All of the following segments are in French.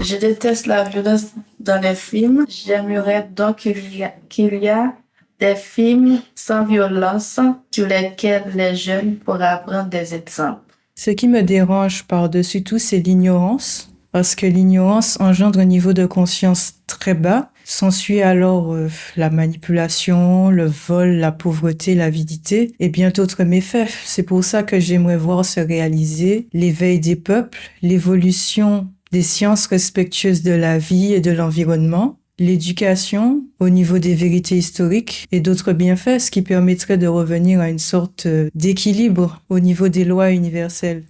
Je déteste la violence dans les films. J'aimerais donc qu'il y a des films sans violence sur lesquels les jeunes pourraient apprendre des exemples. Ce qui me dérange par-dessus tout, c'est l'ignorance, parce que l'ignorance engendre un niveau de conscience très bas. S'ensuit alors la manipulation, le vol, la pauvreté, l'avidité et bien d'autres méfaits. C'est pour ça que j'aimerais voir se réaliser l'éveil des peuples, l'évolution des sciences respectueuses de la vie et de l'environnement, l'éducation au niveau des vérités historiques et d'autres bienfaits, ce qui permettrait de revenir à une sorte d'équilibre au niveau des lois universelles.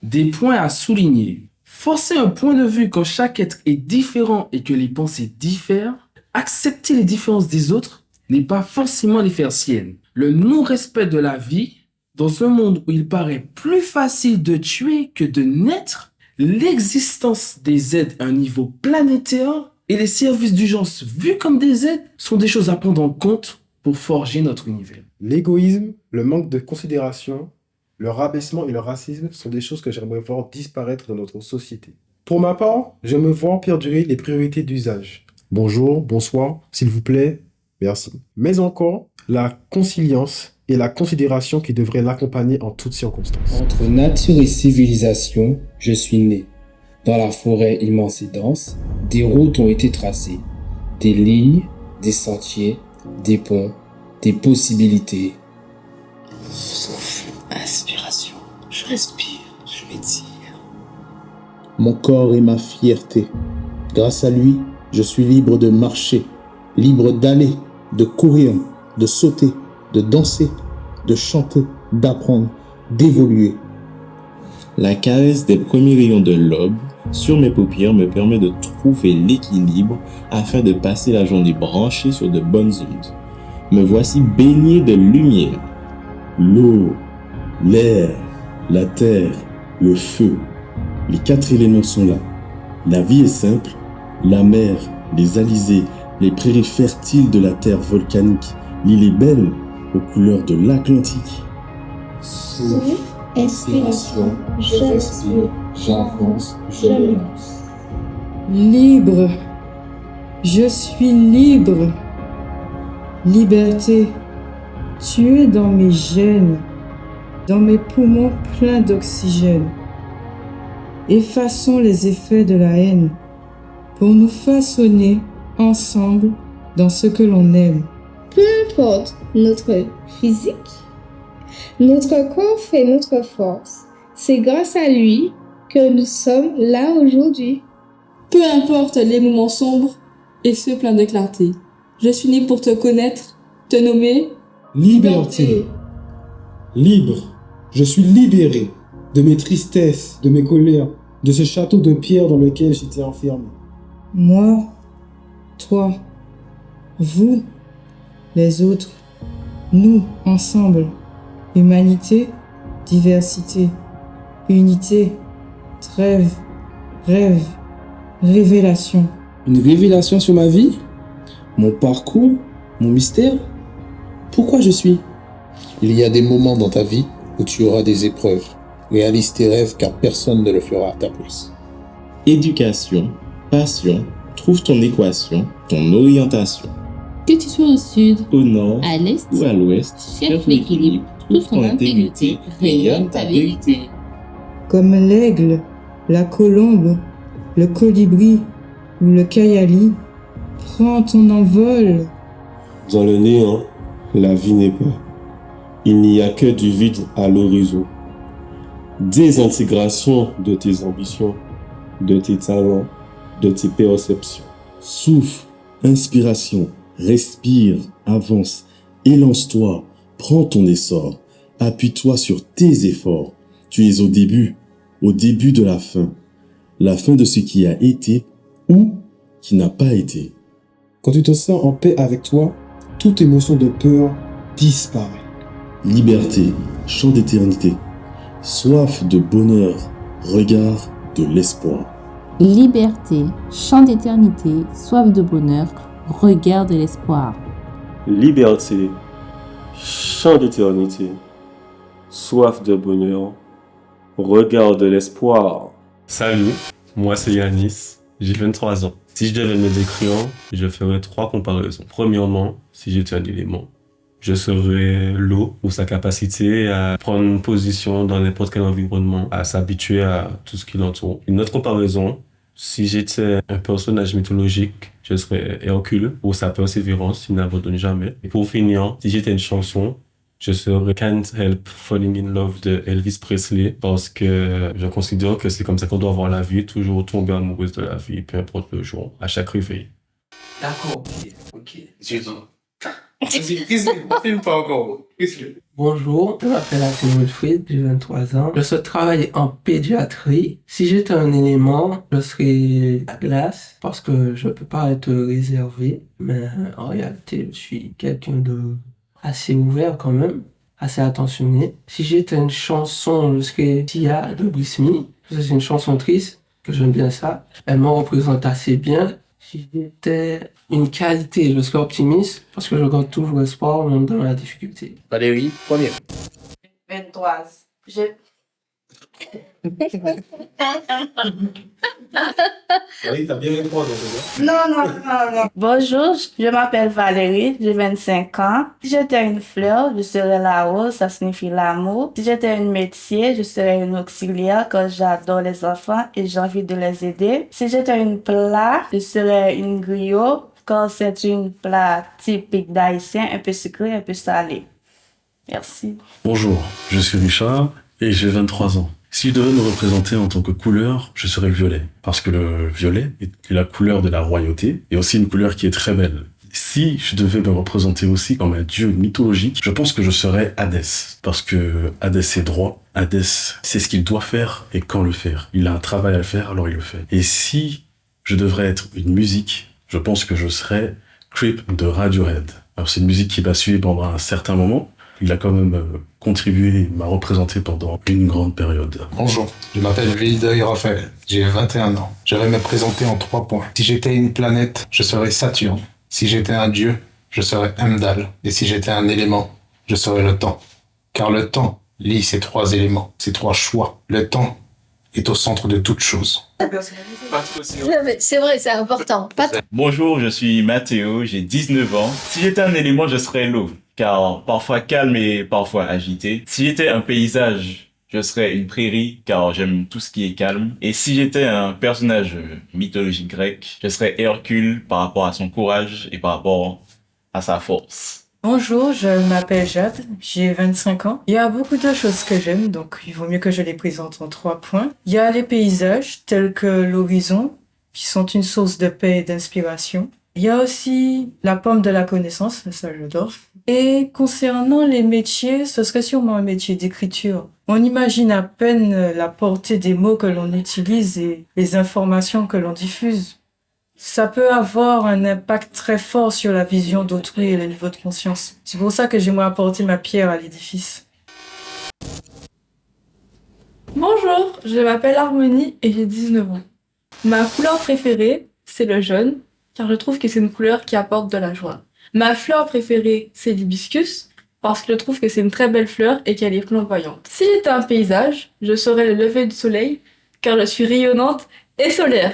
Des points à souligner. Forcer un point de vue quand chaque être est différent et que les pensées diffèrent, accepter les différences des autres n'est pas forcément les faire siennes. Le non-respect de la vie, dans un monde où il paraît plus facile de tuer que de naître, l'existence des aides à un niveau planétaire et les services d'urgence vus comme des aides sont des choses à prendre en compte pour forger notre univers. L'égoïsme, le manque de considération, le rabaissement et le racisme sont des choses que j'aimerais voir disparaître dans notre société. Pour ma part, je me vois perdurer les priorités d'usage. Bonjour, bonsoir, s'il vous plaît, merci. Mais encore, la conciliance et la considération qui devraient l'accompagner en toutes circonstances. Entre nature et civilisation, je suis né. Dans la forêt immense et dense, des routes ont été tracées, des lignes, des sentiers, des ponts, des possibilités. Souffle, inspiration, je respire, je m'étire. Mon corps est ma fierté. Grâce à lui, je suis libre de marcher, libre d'aller, de courir, de sauter, de danser, de chanter, d'apprendre, d'évoluer. La caresse des premiers rayons de l'aube sur mes paupières me permet de trouver l'équilibre afin de passer la journée branchée sur de bonnes ondes. Me voici baigné de lumière. L'eau, l'air, la terre, le feu, les 4 éléments sont là. La vie est simple, la mer, les alizés, les prairies fertiles de la terre volcanique, l'île est belle aux couleurs de l'Atlantique. Souffle, inspiration, je respire, j'avance, je me lance. Libre. Je suis libre. Liberté. Tu es dans mes gènes, dans mes poumons pleins d'oxygène. Effaçons les effets de la haine pour nous façonner ensemble dans ce que l'on aime. Peu importe notre physique, notre corps fait notre force. C'est grâce à lui que nous sommes là aujourd'hui. Peu importe les moments sombres et ceux pleins de clarté. Je suis né pour te connaître, te nommer. Liberté. Libre. Je suis libéré de mes tristesses, de mes colères, de ce château de pierre dans lequel j'étais enfermé. Moi, toi, vous, les autres, nous, ensemble. Humanité, diversité, unité, trêve, rêve, révélation. Une révélation sur ma vie, mon parcours, mon mystère. Pourquoi je suis? Il y a des moments dans ta vie où tu auras des épreuves. Réalise tes rêves car personne ne le fera à ta place. Éducation, passion, trouve ton équation, ton orientation. Que tu sois au sud, Au nord à l'est ou à l'ouest, cherche l'équilibre, trouve ton intégrité, rayonne ta vérité. Comme l'aigle, la colombe, le colibri ou le kayali, prends ton envol. Dans le néant, la vie n'est pas. Il n'y a que du vide à l'horizon. Désintégration de tes ambitions, de tes talents, de tes perceptions. Souffle, inspiration, respire, avance, élance-toi, prends ton essor, appuie-toi sur tes efforts. Tu es au début de la fin de ce qui a été ou qui n'a pas été. Quand tu te sens en paix avec toi, toute émotion de peur disparaît. Liberté, chant d'éternité, soif de bonheur, regard de l'espoir. Liberté, chant d'éternité, soif de bonheur, regard de l'espoir. Liberté, chant d'éternité, soif de bonheur, regard de l'espoir. Salut, moi c'est Yanis. J'ai 23 ans. Si je devais me décrire, je ferais 3 comparaisons. Premièrement, si j'étais un élément, je serais l'eau pour sa capacité à prendre une position dans n'importe quel environnement, à s'habituer à tout ce qui l'entoure. Une autre comparaison, si j'étais un personnage mythologique, je serais Hercule pour sa persévérance, il n'abandonne jamais. Et pour finir, si j'étais une chanson, je serais Can't Help Falling in Love de Elvis Presley parce que je considère que c'est comme ça qu'on doit voir la vie, toujours tomber amoureuse de la vie, peu importe le jour, à chaque réveil. D'accord, ok. Vas-y, filme pas encore. Bonjour, je m'appelle Akim Wilfried, j'ai 23 ans. Je souhaite travailler en pédiatrie. Si j'étais un élément, je serais la glace parce que je peux pas être réservé. Mais en réalité, je suis quelqu'un de assez ouvert quand même, assez attentionné. Si j'étais une chanson, je serais Tia de Brismy. C'est une chanson triste, que j'aime bien ça. Elle me représente assez bien. Si j'étais une qualité, je serais optimiste parce que je garde toujours espoir même dans la difficulté. Valérie, première. 23. Valérie, t'as bien 23 ans, Non. Bonjour, je m'appelle Valérie, j'ai 25 ans. Si j'étais une fleur, je serais la rose, ça signifie l'amour. Si j'étais un métier, je serais une auxiliaire car j'adore les enfants et j'ai envie de les aider. Si j'étais une plat, je serais une griot car c'est une plat typique d'haïtien, un peu sucré, un peu salé. Merci. Bonjour, je suis Richard et j'ai 23 ans. Si je devais me représenter en tant que couleur, je serais le violet. Parce que le violet est la couleur de la royauté et aussi une couleur qui est très belle. Si je devais me représenter aussi comme un dieu mythologique, je pense que je serais Hadès. Parce que Hadès est droit. Hadès sait ce qu'il doit faire et quand le faire. Il a un travail à le faire, alors il le fait. Et si je devrais être une musique, je pense que je serais Creep de Radiohead. Alors c'est une musique qui m'a suivi pendant un certain moment. Il a quand même contribué, m'a représenté pendant une grande période. Bonjour, je m'appelle Vildoy Raphaël, j'ai 21 ans. Je vais me présenter en 3 points. Si j'étais une planète, je serais Saturne. Si j'étais un dieu, je serais Heimdall. Et si j'étais un élément, je serais le temps. Car le temps lie ces 3 éléments, ces 3 choix. Le temps est au centre de toute chose. Non, mais c'est vrai, c'est important. Bonjour, je suis Mathéo, j'ai 19 ans. Si j'étais un élément, je serais l'eau, car parfois calme et parfois agité. Si j'étais un paysage, je serais une prairie, car j'aime tout ce qui est calme. Et si j'étais un personnage mythologique grec, je serais Hercule par rapport à son courage et par rapport à sa force. Bonjour, je m'appelle Jade, j'ai 25 ans. Il y a beaucoup de choses que j'aime, donc il vaut mieux que je les présente en 3 points. Il y a les paysages, tels que l'horizon, qui sont une source de paix et d'inspiration. Il y a aussi la pomme de la connaissance, ça j'adore. Et concernant les métiers, ce serait sûrement un métier d'écriture. On imagine à peine la portée des mots que l'on utilise et les informations que l'on diffuse. Ça peut avoir un impact très fort sur la vision d'autrui et le niveau de conscience. C'est pour ça que j'aimerais apporter ma pierre à l'édifice. Bonjour, je m'appelle Harmonie et j'ai 19 ans. Ma couleur préférée, c'est le jaune, car je trouve que c'est une couleur qui apporte de la joie. Ma fleur préférée, c'est l'hibiscus, parce que je trouve que c'est une très belle fleur et qu'elle est flamboyante. Si j'étais un paysage, je serais le lever du soleil, car je suis rayonnante et solaire.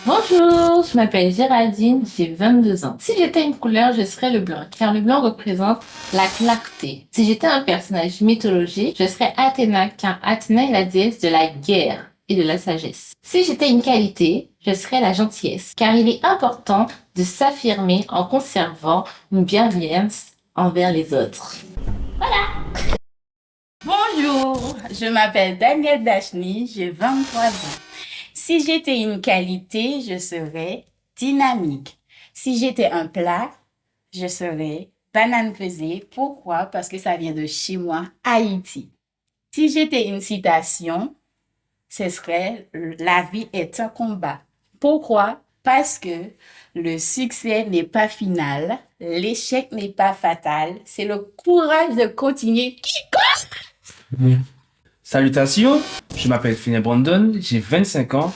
Bonjour, je m'appelle Géraldine, j'ai 22 ans. Si j'étais une couleur, je serais le blanc, car le blanc représente la clarté. Si j'étais un personnage mythologique, je serais Athéna, car Athéna est la déesse de la guerre et de la sagesse. Si j'étais une qualité, je serais la gentillesse, car il est important de s'affirmer en conservant une bienveillance envers les autres. Voilà. Bonjour, je m'appelle Danielle Dachny, j'ai 23 ans. Si j'étais une qualité, je serais dynamique. Si j'étais un plat, je serais banane pesée. Pourquoi? Parce que ça vient de chez moi, Haïti. Si j'étais une citation, ce serait « La vie est un combat ». Pourquoi? Parce que le succès n'est pas final, l'échec n'est pas fatal, c'est le courage de continuer qui compte. Salutations, je m'appelle Finet Brandon, j'ai 25 ans.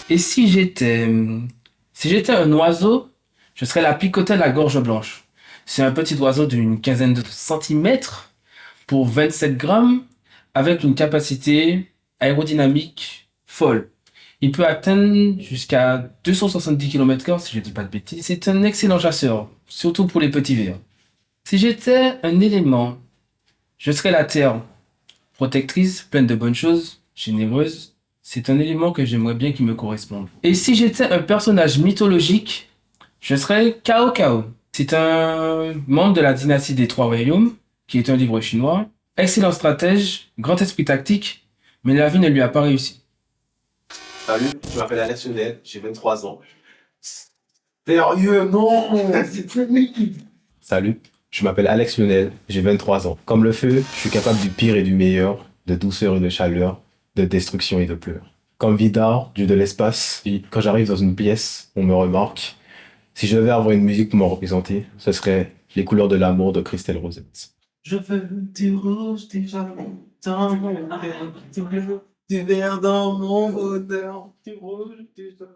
Et si j'étais un oiseau, je serais la picotelle à gorge blanche. C'est un petit oiseau d'une quinzaine de centimètres pour 27 grammes avec une capacité aérodynamique folle. Il peut atteindre jusqu'à 270 km/h si je dis pas de bêtises. C'est un excellent chasseur, surtout pour les petits vers. Si j'étais un élément, je serais la terre, protectrice, pleine de bonnes choses, généreuse. C'est un élément que j'aimerais bien qu'il me corresponde. Et si j'étais un personnage mythologique, je serais Cao Cao. C'est un membre de la dynastie des Trois Royaumes, qui est un livre chinois. Excellent stratège, grand esprit tactique, mais la vie ne lui a pas réussi. Salut, je m'appelle Alex Lionel, j'ai 23 ans. Sérieux, non, c'est terrible. Salut, je m'appelle Alex Lionel, j'ai 23 ans. Comme le feu, je suis capable du pire et du meilleur, de douceur et de chaleur, de destruction et de pleurs. Comme Vidar, dieu de l'espace, quand j'arrive dans une pièce, on me remarque. Si je devais avoir une musique pour me représenter, ce serait Les couleurs de l'amour de Christelle Rosette. Je veux du rouge, du jaune, dans mon verre, du bleu, du vert dans mon bonheur, du rouge, du jaune.